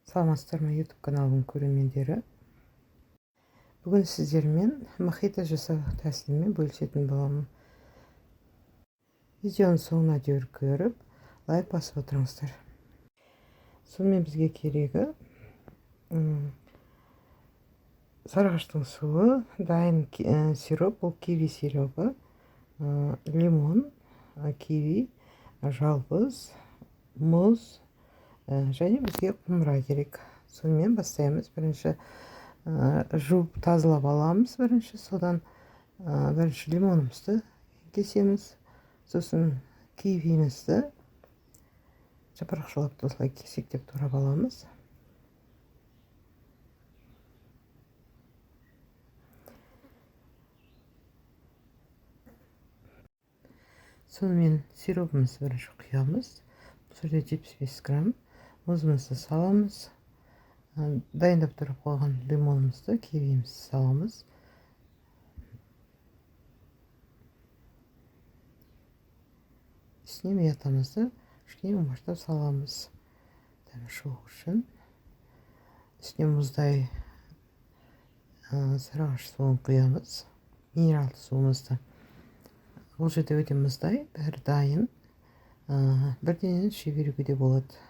Саламатсыздар ма, YouTube каналының көрермендері. Бүгін сіздермен мохито жасау тәсілімен бөлісетін боламын. Видеоның соңына дейін көріп, лайк басып отырыңыздар. Сонымен бізге керегі сарыағаштың суы, дайын сироп, бұл киви сиропы, лимон, киви, жалбыз, мұз және бізге құмыра керек. Сонымен бастаймыз. Бірінші жуып тазалап аламыз. Содан бірінші лимонымызды кесеміз. Сосын кивимізді жапырақшалап осылай кесектеп турап аламыз. Сонымен сиропымызды бірінші құямыз. Бұл жерде 75 грамм. Мұзымызды саламыз. Дайындап тұрып қойған лимонымызды, кивимізді саламыз. Үстіне миятамызды кішкене умаштап саламыз. Дәмі шығу үшін. Үстіне мұздай сарыағаш суын құямыз. Минералды суымызды. Бұл жерде өте мұздай, бәрі дайын. Бірден шеберуге де болады.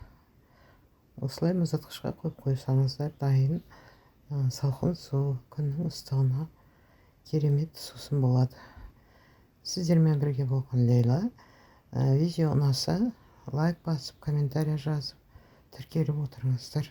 Осылай мұздатқышқа қойып қойсаңыздар, дайын салқын су күннің ыстығына керемет сусын болады. Сіздермен бірге болған Лейла. Видео ұнаса, лайк басып, комментарий жазып, тіркеліп отырыңыздар.